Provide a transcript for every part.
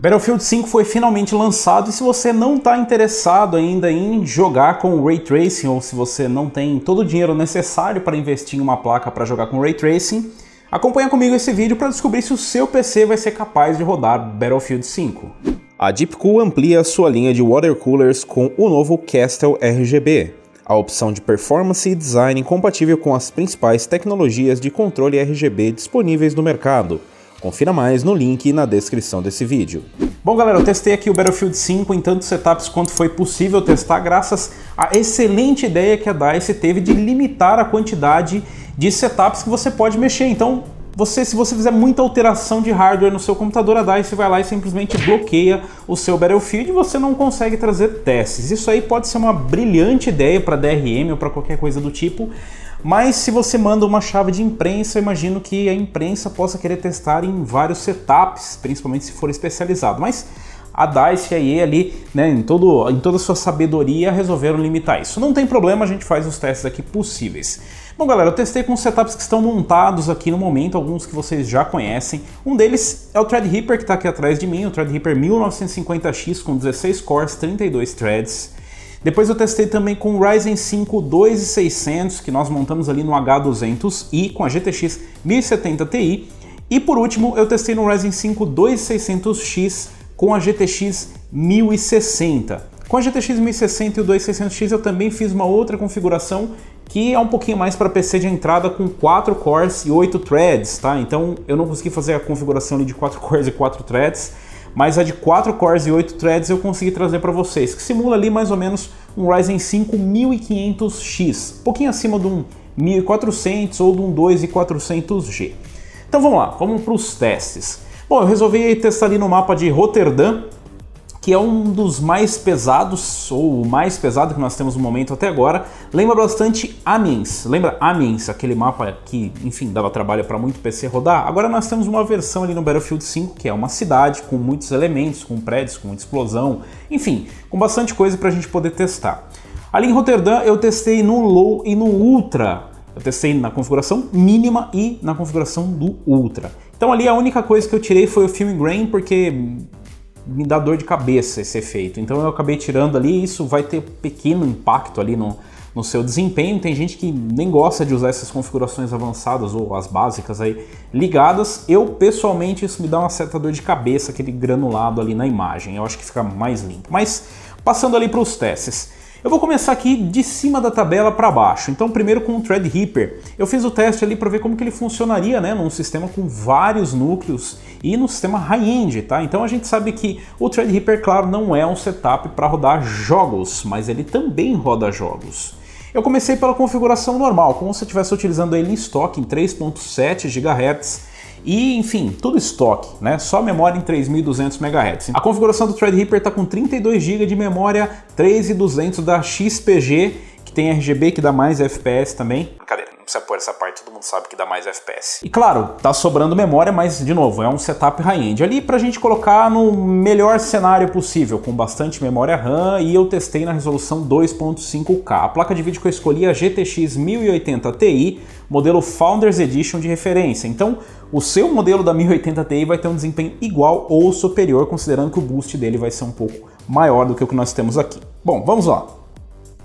Battlefield 5 foi finalmente lançado e se você não está interessado ainda em jogar com Ray Tracing ou se você não tem todo o dinheiro necessário para investir em uma placa para jogar com Ray Tracing, acompanha comigo esse vídeo para descobrir se o seu PC vai ser capaz de rodar Battlefield 5. A Deepcool amplia sua linha de water coolers com o novo Castel RGB, a opção de performance e design compatível com as principais tecnologias de controle RGB disponíveis no mercado. Confira mais no link na descrição desse vídeo. Bom galera, eu testei aqui o Battlefield 5 em tantos setups quanto foi possível testar graças à excelente ideia que a DICE teve de limitar a quantidade de setups que você pode mexer. Então, se você fizer muita alteração de hardware no seu computador, a DICE vai lá e simplesmente bloqueia o seu Battlefield e você não consegue trazer testes. Isso aí pode ser uma brilhante ideia para DRM ou para qualquer coisa do tipo, mas se você manda uma chave de imprensa, eu imagino que a imprensa possa querer testar em vários setups, principalmente se for especializado. Mas a DICE e a EA ali, né, em toda a sua sabedoria, resolveram limitar isso. Não tem problema, a gente faz os testes aqui possíveis. Bom galera, eu testei com os setups que estão montados aqui no momento, alguns que vocês já conhecem. Um deles é o Threadripper que está aqui atrás de mim, o Threadripper 1950X com 16 cores, 32 threads. Depois eu testei também com o Ryzen 5 2600, que nós montamos ali no H200i com a GTX 1070 Ti. E por último eu testei no Ryzen 5 2600X com a GTX 1060. Com a GTX 1060 e o 2600X eu também fiz uma outra configuração que é um pouquinho mais para PC de entrada com 4 cores e 8 threads, tá? Então eu não consegui fazer a configuração ali de 4 cores e 4 threads, mas a de 4 cores e 8 threads eu consegui trazer para vocês, que simula ali mais ou menos um Ryzen 5 1500X, um pouquinho acima de um 1400 ou de um 2400G. Então vamos lá, vamos para os testes. Bom, eu resolvi testar ali no mapa de Rotterdam, que é um dos mais pesados, ou o mais pesado que nós temos no momento até agora. Lembra bastante Amiens, lembra Amiens, aquele mapa que, enfim, dava trabalho para muito PC rodar? Agora nós temos uma versão ali no Battlefield 5, que é uma cidade com muitos elementos, com prédios, com muita explosão, enfim, com bastante coisa para a gente poder testar. Ali em Rotterdam eu testei no Low e no Ultra. Eu testei na configuração mínima e na configuração do Ultra. Então ali a única coisa que eu tirei foi o Film Grain, porque me dá dor de cabeça esse efeito. Então eu acabei tirando ali e isso vai ter pequeno impacto ali no seu desempenho. Tem gente que nem gosta de usar essas configurações avançadas ou as básicas aí ligadas. Eu, pessoalmente, isso me dá uma certa dor de cabeça, aquele granulado ali na imagem. Eu acho que fica mais limpo. Mas passando ali para os testes. Eu vou começar aqui de cima da tabela para baixo. Então primeiro com o Threadripper. Eu fiz o teste ali para ver como que ele funcionaria, né, num sistema com vários núcleos e no sistema high-end, tá? Então a gente sabe que o Threadripper, claro, não é um setup para rodar jogos, mas ele também roda jogos. Eu comecei pela configuração normal, como se eu estivesse utilizando ele em estoque em 3.7 GHz. E, enfim, tudo estoque, né? Só memória em 3200 MHz. A configuração do Threadripper está com 32 GB de memória, 3200 da XPG, que tem RGB, que dá mais FPS também. Brincadeira, não precisa pôr essa parte, todo mundo sabe que dá mais FPS. E claro, tá sobrando memória, mas, de novo, é um setup high-end. Ali pra gente colocar no melhor cenário possível, com bastante memória RAM, e eu testei na resolução 2.5K. A placa de vídeo que eu escolhi é a GTX 1080 Ti, modelo Founders Edition de referência. Então, o seu modelo da 1080 Ti vai ter um desempenho igual ou superior, considerando que o boost dele vai ser um pouco maior do que o que nós temos aqui. Bom, vamos lá.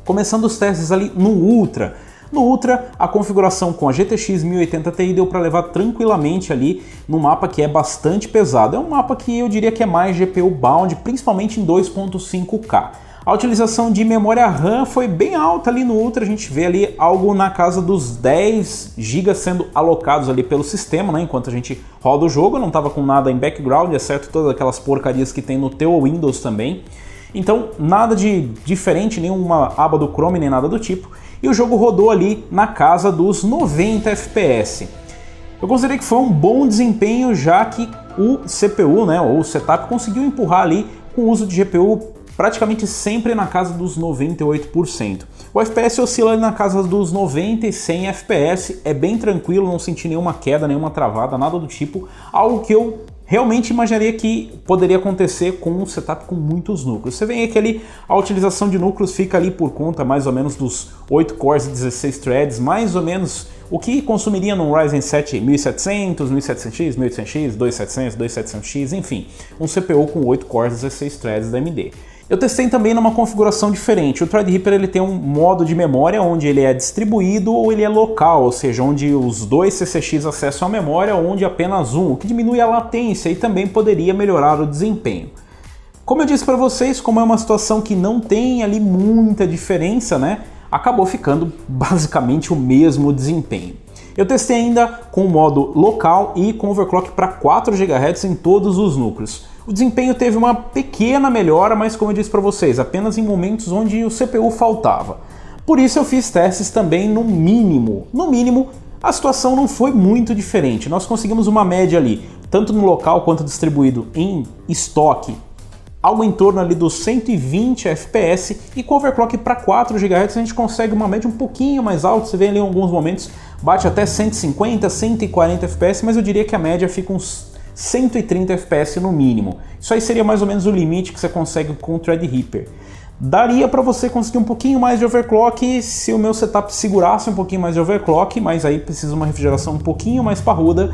Começando os testes ali no Ultra. No Ultra, a configuração com a GTX 1080 Ti deu para levar tranquilamente ali num mapa que é bastante pesado. É um mapa que eu diria que é mais GPU bound, principalmente em 2.5K. A utilização de memória RAM foi bem alta ali no Ultra, a gente vê ali algo na casa dos 10 GB sendo alocados ali pelo sistema, né? Enquanto a gente roda o jogo. Eu não estava com nada em background, exceto todas aquelas porcarias que tem no teu Windows também. Então nada de diferente, nenhuma aba do Chrome nem nada do tipo. E o jogo rodou ali na casa dos 90 FPS. Eu considerei que foi um bom desempenho, já que o CPU, né, ou o setup, conseguiu empurrar ali com o uso de GPU praticamente sempre na casa dos 98%. O FPS oscila ali na casa dos 90 e 100 FPS, é bem tranquilo, não senti nenhuma queda, nenhuma travada, nada do tipo, algo que eu realmente imaginaria que poderia acontecer com um setup com muitos núcleos. Você vê que ali a utilização de núcleos fica ali por conta mais ou menos dos 8 cores e 16 threads, mais ou menos o que consumiria num Ryzen 7 1700, 1700X, 1800X, 2700, 2700X, enfim, um CPU com 8 cores e 16 threads da AMD. Eu testei também numa configuração diferente. O Threadripper ele tem um modo de memória onde ele é distribuído ou ele é local, ou seja, onde os dois CCX acessam a memória, onde apenas um, o que diminui a latência e também poderia melhorar o desempenho. Como eu disse para vocês, como é uma situação que não tem ali muita diferença, né, acabou ficando basicamente o mesmo desempenho. Eu testei ainda com o modo local e com overclock para 4 GHz em todos os núcleos. O desempenho teve uma pequena melhora, mas como eu disse para vocês, apenas em momentos onde o CPU faltava. Por isso eu fiz testes também no mínimo. No mínimo, a situação não foi muito diferente. Nós conseguimos uma média ali, tanto no local quanto distribuído em estoque, algo em torno ali dos 120 FPS, e com overclock para 4 GHz a gente consegue uma média um pouquinho mais alta. Você vê ali em alguns momentos, bate até 150, 140 FPS, mas eu diria que a média fica uns 130 FPS no mínimo. Isso aí seria mais ou menos o limite que você consegue com o Threadripper. Daria para você conseguir um pouquinho mais de overclock se o meu setup segurasse um pouquinho mais de overclock, mas aí precisa de uma refrigeração um pouquinho mais parruda.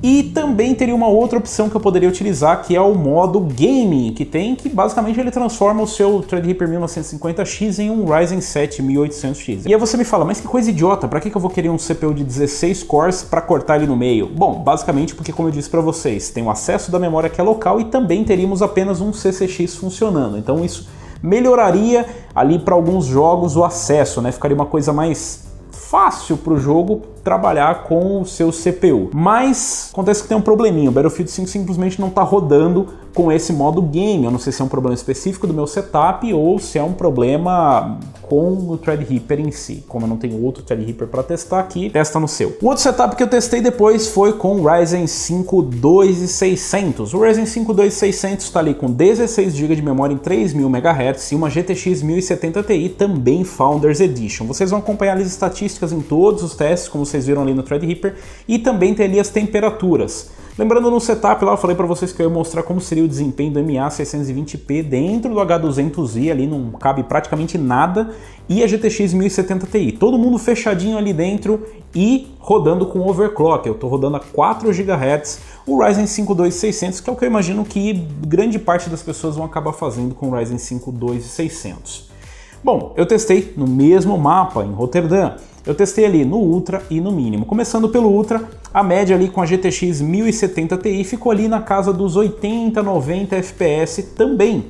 E também teria uma outra opção que eu poderia utilizar, que é o modo Gaming, que basicamente ele transforma o seu Threadripper 1950X em um Ryzen 7 1800X. E aí você me fala, mas que coisa idiota, para que eu vou querer um CPU de 16 cores para cortar ele no meio? Bom, basicamente porque, como eu disse para vocês, tem o acesso da memória que é local e também teríamos apenas um CCX funcionando. Então isso melhoraria ali para alguns jogos o acesso, né? Ficaria uma coisa mais fácil para o jogo trabalhar com o seu CPU. Mas acontece que tem um probleminha, o Battlefield 5 simplesmente não está rodando com esse modo game. Eu não sei se é um problema específico do meu setup ou se é um problema com o Threadripper em si. Como eu não tenho outro Threadripper para testar aqui, testa no seu. O outro setup que eu testei depois foi com o Ryzen 5 2600. O Ryzen 5 2600 está ali com 16 GB de memória em 3000 MHz e uma GTX 1070 Ti também Founders Edition. Vocês vão acompanhar as estatísticas em todos os testes, como vocês viram ali no Threadripper, e também tem ali as temperaturas. Lembrando, no setup lá eu falei para vocês que eu ia mostrar como seria o desempenho do MA 620p dentro do H200i, ali não cabe praticamente nada, e a GTX 1070 Ti. Todo mundo fechadinho ali dentro e rodando com overclock. Eu estou rodando a 4 GHz o Ryzen 5 2600, que é o que eu imagino que grande parte das pessoas vão acabar fazendo com o Ryzen 5 2600. Bom, eu testei no mesmo mapa, em Roterdã. Eu testei ali no Ultra e no mínimo. Começando pelo Ultra, a média ali com a GTX 1070 Ti ficou ali na casa dos 80, 90 FPS também.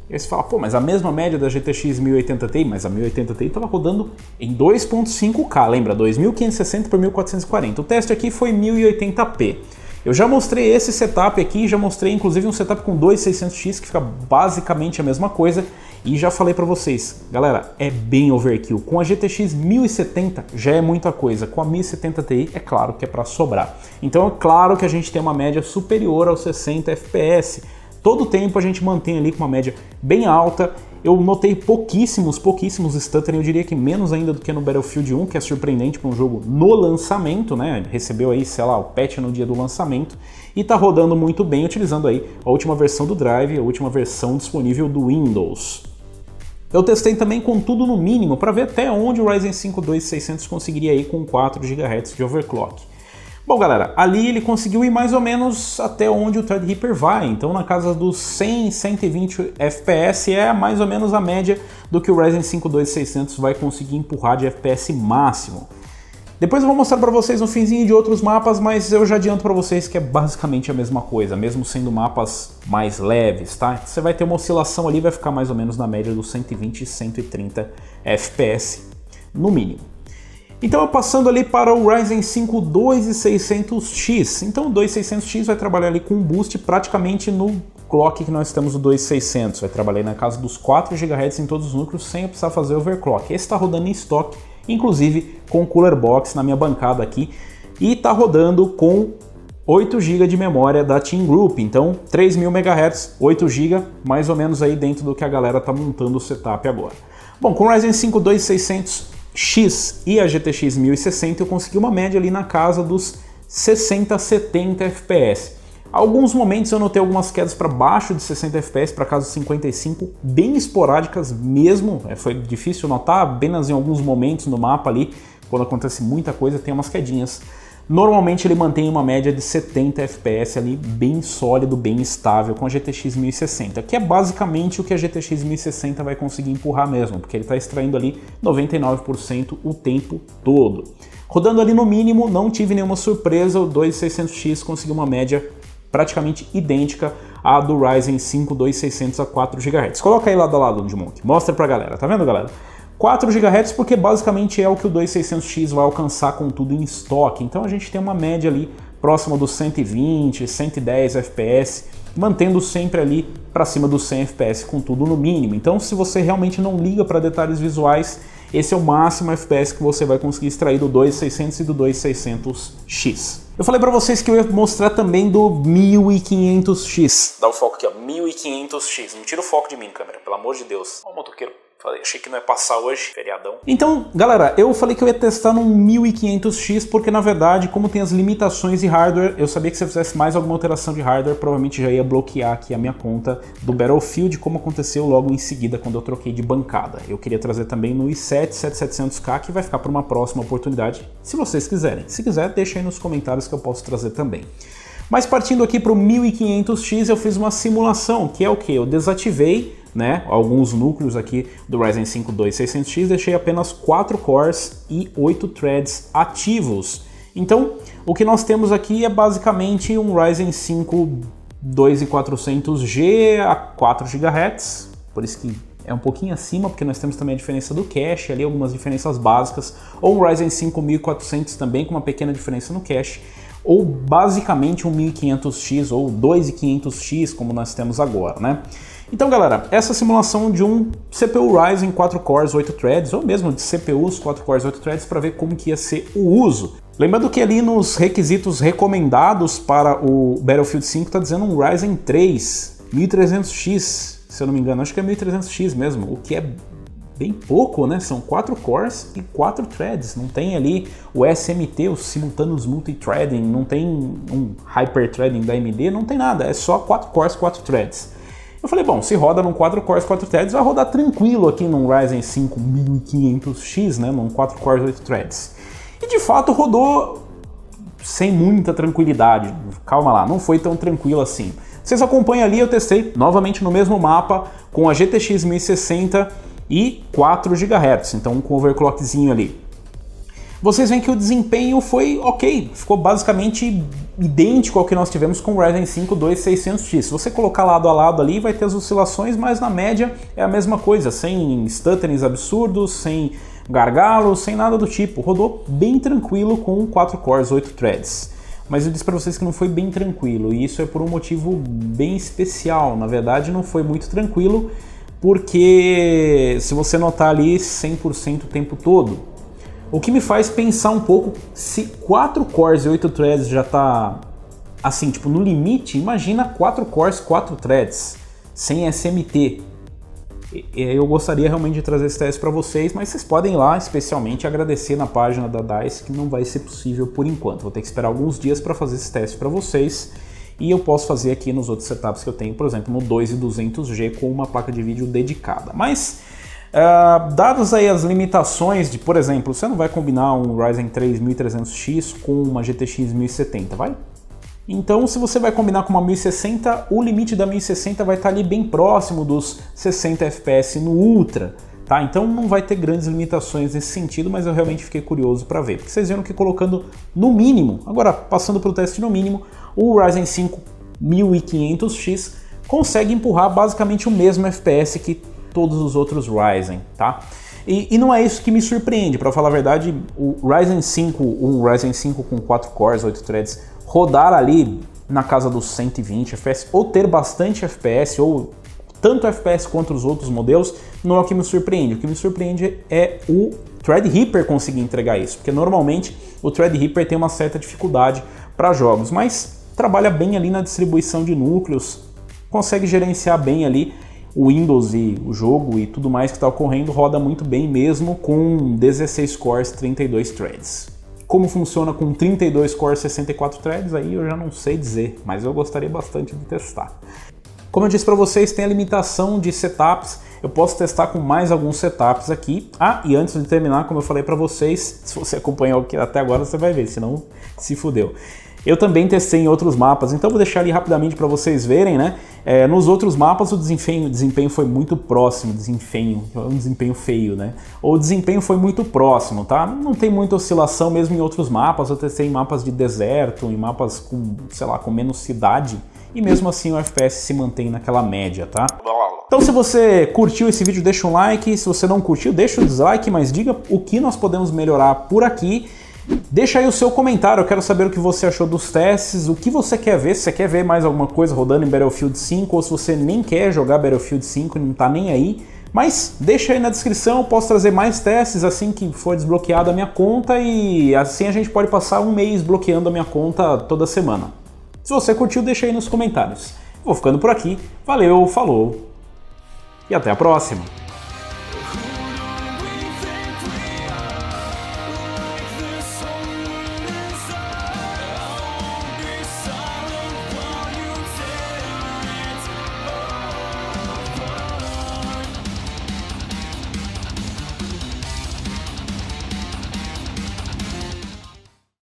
E aí você fala, pô, mas a mesma média da GTX 1080 Ti, mas a 1080 Ti estava rodando em 2.5K, lembra? 2560 por 1440. O teste aqui foi 1080p. Eu já mostrei esse setup aqui, já mostrei inclusive um setup com 2600X que fica basicamente a mesma coisa. E já falei para vocês, galera, é bem overkill. Com a GTX 1070 já é muita coisa, com a 1070 Ti é claro que é para sobrar. Então é claro que a gente tem uma média superior aos 60 FPS. Todo o tempo a gente mantém ali com uma média bem alta. Eu notei pouquíssimos stuttering, eu diria que menos ainda do que no Battlefield 1, que é surpreendente para um jogo no lançamento, né? Recebeu aí, sei lá, o patch no dia do lançamento e tá rodando muito bem, utilizando aí a última versão do drive, a última versão disponível do Windows. Eu testei também com tudo no mínimo para ver até onde o Ryzen 5 2600 conseguiria ir com 4 GHz de overclock. Bom, galera, ali ele conseguiu ir mais ou menos até onde o Threadripper vai, então na casa dos 100, 120 FPS é mais ou menos a média do que o Ryzen 5 2600 vai conseguir empurrar de FPS máximo. Depois eu vou mostrar para vocês um finzinho de outros mapas, mas eu já adianto para vocês que é basicamente a mesma coisa, mesmo sendo mapas mais leves, tá? Você vai ter uma oscilação ali, vai ficar mais ou menos na média dos 120 e 130 FPS no mínimo. Então, passando ali para o Ryzen 5 2600X. Então, o 2600X vai trabalhar ali com um boost praticamente no clock que nós temos o 2600. Vai trabalhar na casa dos 4 GHz em todos os núcleos sem precisar fazer overclock. Esse está rodando em estoque, inclusive com o Cooler Box na minha bancada aqui. E está rodando com 8 GB de memória da Team Group. Então, 3000 MHz, 8 GB, mais ou menos aí dentro do que a galera está montando o setup agora. Bom, com o Ryzen 5 2600X e a GTX 1060 eu consegui uma média ali na casa dos 60 a 70 FPS. Alguns momentos eu notei algumas quedas para baixo de 60 FPS, para casa de 55, bem esporádicas mesmo, foi difícil notar, apenas em alguns momentos no mapa ali, quando acontece muita coisa, tem umas quedinhas. Normalmente ele mantém uma média de 70 FPS ali, bem sólido, bem estável, com a GTX 1060, que é basicamente o que a GTX 1060 vai conseguir empurrar mesmo, porque ele está extraindo ali 99% o tempo todo. Rodando ali no mínimo, não tive nenhuma surpresa, o 2600X conseguiu uma média praticamente idêntica à do Ryzen 5 2600 a 4 GHz. Coloca aí lado a lado, Edmonk, mostra pra galera, tá vendo, galera? 4 GHz porque basicamente é o que o 2600X vai alcançar com tudo em estoque, então a gente tem uma média ali próxima dos 120, 110 FPS, mantendo sempre ali para cima dos 100 FPS com tudo no mínimo. Então se você realmente não liga para detalhes visuais, esse é o máximo FPS que você vai conseguir extrair do 2600 e do 2600X. Eu falei para vocês que eu ia mostrar também do 1500X. Dá o foco aqui, ó, 1500X. Não tira o foco de mim, câmera, pelo amor de Deus. Ó o motoqueiro. Falei, achei que não ia passar hoje, feriadão. Então, galera, eu falei que eu ia testar num 1500X porque, na verdade, como tem as limitações de hardware, eu sabia que se eu fizesse mais alguma alteração de hardware, provavelmente já ia bloquear aqui a minha conta do Battlefield, como aconteceu logo em seguida quando eu troquei de bancada. Eu queria trazer também no i7 7700K, que vai ficar para uma próxima oportunidade, se vocês quiserem. Se quiser, deixa aí nos comentários que eu posso trazer também. Mas partindo aqui para o 1500X, eu fiz uma simulação, que é o que? Eu desativei alguns núcleos aqui do Ryzen 5 2600X, deixei apenas 4 cores e 8 threads ativos. Então, o que nós temos aqui é basicamente um Ryzen 5 2400G a 4 GHz, por isso que é um pouquinho acima, porque nós temos também a diferença do cache, ali algumas diferenças básicas, ou um Ryzen 5 1400 também com uma pequena diferença no cache, ou basicamente um 1500X ou 2500X, como nós temos agora, né? Então, galera, essa simulação de um CPU Ryzen 4 cores, 8 threads, ou mesmo de CPUs 4 cores, 8 threads, para ver como que ia ser o uso. Lembrando que ali nos requisitos recomendados para o Battlefield 5 está dizendo um Ryzen 3 1300X, se eu não me engano, acho que é 1300X mesmo, o que é bem pouco, né? São 4 cores e 4 threads, não tem ali o SMT, os simultâneos multithreading, não tem um hyperthreading da AMD, não tem nada, é só 4 cores, 4 threads. Eu falei, bom, se roda num 4 cores, 4 threads, vai rodar tranquilo aqui num Ryzen 5 1500X, né, num 4 cores, 8 threads. E de fato rodou sem muita tranquilidade, calma lá, não foi tão tranquilo assim. Vocês acompanham ali, eu testei novamente no mesmo mapa com a GTX 1060 e 4 GHz, então com overclockzinho ali. Vocês veem que o desempenho foi ok, ficou basicamente idêntico ao que nós tivemos com o Ryzen 5 2600X. Se você colocar lado a lado ali, vai ter as oscilações, mas na média é a mesma coisa, sem stutterings absurdos, sem gargalos, sem nada do tipo. Rodou bem tranquilo com 4 cores, 8 threads. Mas eu disse para vocês que não foi bem tranquilo, e isso é por um motivo bem especial. Na verdade, não foi muito tranquilo, porque se você notar ali 100% o tempo todo, o que me faz pensar um pouco, se 4 cores e 8 threads já tá assim, tipo, no limite, imagina 4 cores, 4 threads, sem SMT. Eu gostaria realmente de trazer esse teste para vocês, mas vocês podem ir lá, especialmente, agradecer na página da DICE, que não vai ser possível por enquanto. Vou ter que esperar alguns dias para fazer esse teste para vocês, e eu posso fazer aqui nos outros setups que eu tenho, por exemplo, no 2200G com uma placa de vídeo dedicada. Mas dadas aí as limitações de, por exemplo, você não vai combinar um Ryzen 3 1300X com uma GTX 1070, vai? Então, se você vai combinar com uma 1060, o limite da 1060 vai estar ali bem próximo dos 60 FPS no Ultra, tá? Então não vai ter grandes limitações nesse sentido, mas eu realmente fiquei curioso para ver, porque vocês viram que colocando no mínimo, agora passando para o teste no mínimo, o Ryzen 5 1500X consegue empurrar basicamente o mesmo FPS que todos os outros Ryzen, tá? E não é isso que me surpreende, para falar a verdade, o Ryzen 5, um Ryzen 5 com 4 cores, 8 threads, rodar ali na casa dos 120 FPS, ou ter bastante FPS, ou tanto FPS quanto os outros modelos, não é o que me surpreende. O que me surpreende é o Threadripper conseguir entregar isso, porque normalmente o Threadripper tem uma certa dificuldade para jogos, mas trabalha bem ali na distribuição de núcleos, consegue gerenciar bem ali o Windows e o jogo e tudo mais que está ocorrendo, roda muito bem mesmo com 16 cores, 32 threads. Como funciona com 32 cores, 64 threads, aí eu já não sei dizer, mas eu gostaria bastante de testar. Como eu disse para vocês, tem a limitação de setups, eu posso testar com mais alguns setups aqui. Ah, e antes de terminar, como eu falei para vocês, se você acompanhou aqui até agora você vai ver, senão se fudeu. Eu também testei em outros mapas, então vou deixar ali rapidamente para vocês verem, né? Nos outros mapas o desempenho foi muito próximo, um desempenho feio, né? O desempenho foi muito próximo, tá? Não tem muita oscilação mesmo em outros mapas, eu testei em mapas de deserto, em mapas com, sei lá, com menos cidade, e mesmo assim o FPS se mantém naquela média, tá? Então se você curtiu esse vídeo, deixa um like, se você não curtiu, deixa o dislike, mas diga o que nós podemos melhorar por aqui. Deixa aí o seu comentário, eu quero saber o que você achou dos testes, o que você quer ver, se você quer ver mais alguma coisa rodando em Battlefield 5 ou se você nem quer jogar Battlefield 5 e não tá nem aí. Mas deixa aí na descrição, eu posso trazer mais testes assim que for desbloqueada a minha conta e assim a gente pode passar um mês bloqueando a minha conta toda semana. Se você curtiu, deixa aí nos comentários. Vou ficando por aqui, valeu, falou e até a próxima!